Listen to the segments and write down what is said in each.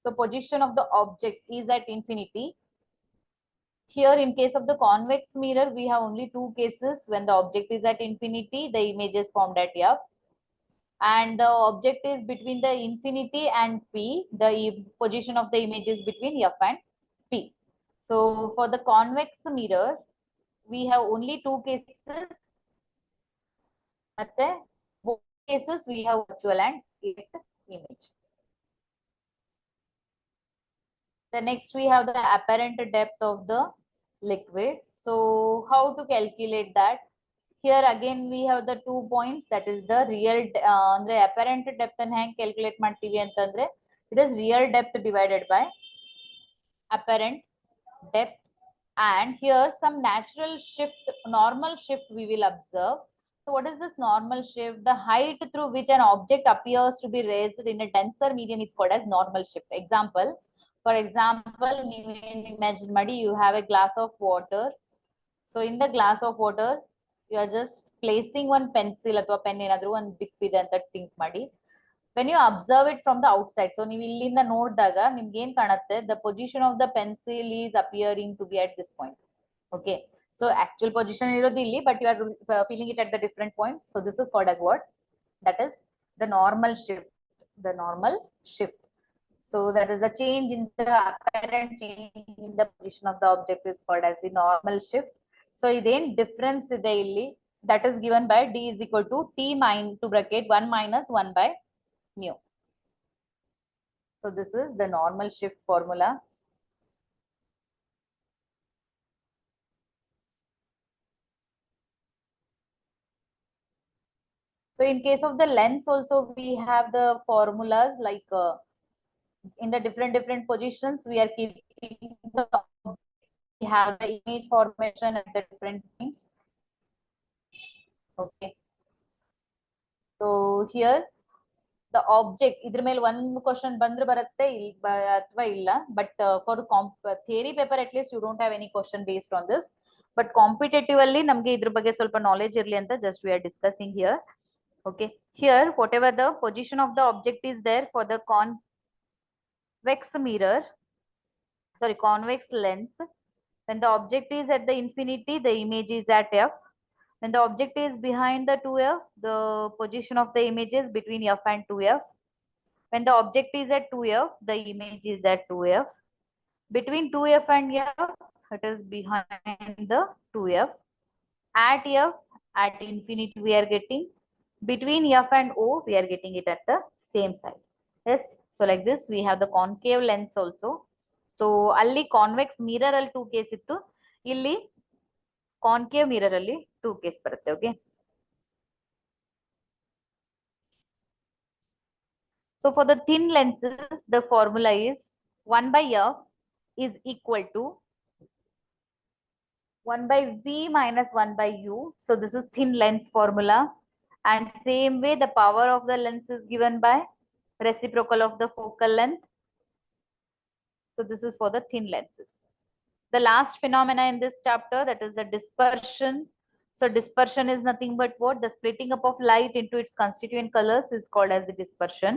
So position of the object is at infinity. Here in case of the convex mirror, we have only two cases. When the object is at infinity, the image is formed at F, and the object is between the infinity and P, the position of the image is between F and P. So for the convex mirror, we have only two cases. Matte both cases we have virtual and direct image. The next we have the apparent depth of the liquid. So how to calculate that? Here again we have the 2 points, that is the real andre apparent depth and hang calculate ಮಾಡ್ತೀವಿ ಅಂತಂದ್ರೆ it is real depth divided by apparent depth, and here some natural shift, normal shift we will observe. So what is this normal shift? The height through which an object appears to be raised in a denser medium is called as normal shift. Example, for example, imagine madi, you have a glass of water. So in the glass of water, you are just placing one pencil ಅಥವಾ pen ಏನಾದರೂ ಒಂದು drip ಇದೆ ಅಂತ think ಮಾಡಿ. When you observe it from the outside, so ನೀವು ಇಲ್ಲಿಂದ ನೋಡಿದಾಗ ನಿಮ್ಗೆ ಏನ್ ಕಾಣುತ್ತೆ? The position of the pencil is appearing to be at this point. Okay, so actual position ಇರೋದು ಇಲ್ಲಿ, but you are feeling it at the different point. So this is called as what? That is the normal shift. The normal shift. So that is the change in the apparent change in the position of the object is called as the normal shift. So idain difference ide illi, that is given by d is equal to t minus to bracket 1 minus 1 by mu. So this is the normal shift formula. So in case of the lens also we have the formulas like in the different positions we are keeping the, we have the image formation at the different points. Okay, so here the object, idr mele one question bandre baratte athwa illa, but for theory paper at least you don't have any question based on this, but competitively namge idr bagge ಸ್ವಲ್ಪ knowledge irli anta just we are discussing here. Okay, here whatever the position of the object is there for the convex mirror, sorry, convex lens, when the object is at the infinity, the image is at F. When the object is behind the 2F, the position of the image is between F and 2F. When the object is at 2F, the image is at 2F. Between 2F and F, it is behind the 2F. At F, at infinity we are getting. Between F and O, we are getting it at the same side. Yes, so like this we have the concave lens also. So alli convex mirror alli 2 case ittu, illi concave mirror alli 2 case barutte. Okay, so for the thin lenses, the formula is 1 by F is equal to 1 by V minus 1 by U. So this is thin lens formula, and same way the power of the lens is given by reciprocal of the focal length. So this is for the thin lenses. The last phenomena in this chapter, that is the dispersion. So dispersion is nothing but what? The splitting up of light into its constituent colors is called as the dispersion.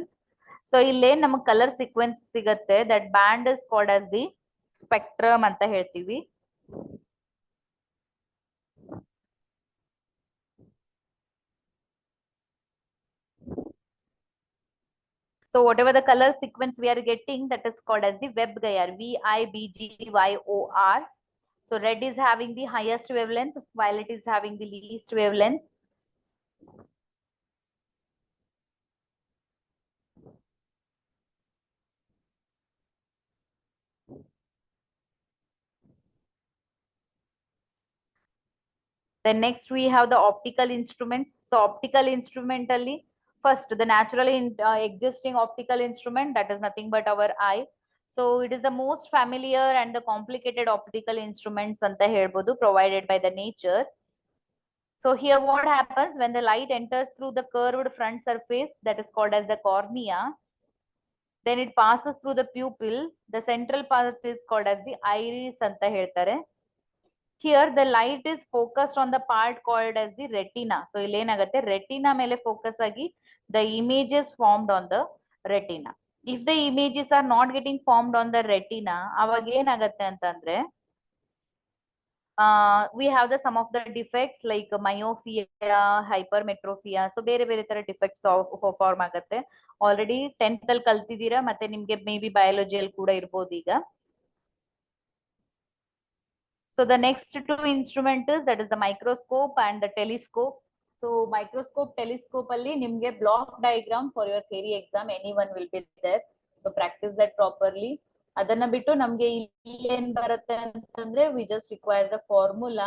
So illé namak color sequence sigatte, that band is called as the spectrum anta ಹೇಳ್ತೀವಿ. So whatever the color sequence we are getting, that is called as the Weber, VIBGYOR. So red is having the highest wavelength, violet is having the least wavelength. Then next we have the optical instruments. So optical instrumentally, first the naturally existing optical instrument, that is nothing but our eye. So it is the most familiar and the complicated optical instruments anta helbodu, provided by the nature. So here what happens when the light enters through the curved front surface, that is called as the cornea, then it passes through the pupil. The central part is called as the iris anta ಹೇಳ್ತಾರೆ. Here the light is focused on the part called as the retina. So ಇಲ್ಲಿ ಏನಾಗುತ್ತೆ, retina ಮೇಲೆ focus ಆಗಿ the image is formed on the retina. If the images are not getting formed on the retina, ಅವಾಗ ಏನಾಗತ್ತೆ ಅಂತಂದ್ರೆ we have the some of the defects like myopia, hypermetropia. So ಬೇರೆ ಬೇರೆ ತರ ಡಿಫೆಕ್ಟ್ಸ್ ಫಾರ್ಮ್ ಆಗತ್ತೆ. Already 10th ಅಲ್ಲಿ ಕಲ್ತಿದ್ದೀರಾ, ಮತ್ತೆ ನಿಮ್ಗೆ ಮೇ ಬಿ ಬಯಾಲಜಿಯಲ್ಲಿ ಕೂಡ ಇರ್ಬೋದು ಈಗ. So the next two instruments is that is the microscope and the telescope. So microscope, telescope alli nimge block diagram for your theory exam anyone will be there. So practice that properly. ಅದನ್ನ ಬಿಟ್ಟು ನಮ್ಗೆ ಇಲ್ಲಿ ಏನ್ ಬರುತ್ತೆ ಅಂತಂದ್ರೆ we just require the formula.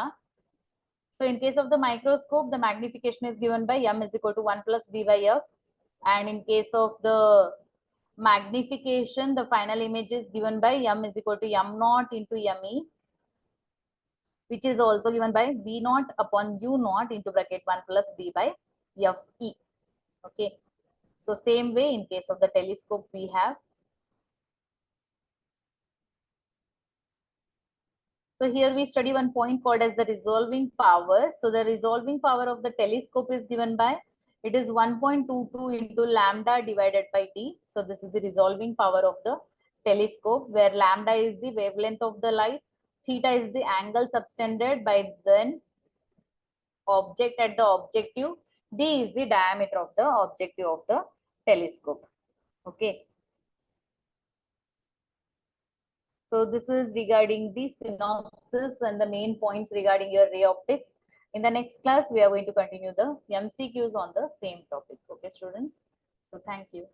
So in case of the microscope, the magnification is given by m is equal to 1 plus d by f. And in case of the magnification, the final image is given by m is equal to m naught into me, which is also given by v naught upon u naught into bracket 1 plus d by fe. Okay. So same way in case of the telescope we have. So here we study one point called as the resolving power. So the resolving power of the telescope is given by, it is 1.22 into lambda divided by d. So this is the resolving power of the telescope, where lambda is the wavelength of the light, theta is the angle subtended by then object at the objective, d is the diameter of the objective of the telescope. Okay. So this is regarding the synopsis and the main points regarding your ray optics. In the next class, we are going to continue the MCQs on the same topic. Okay, students. So thank you.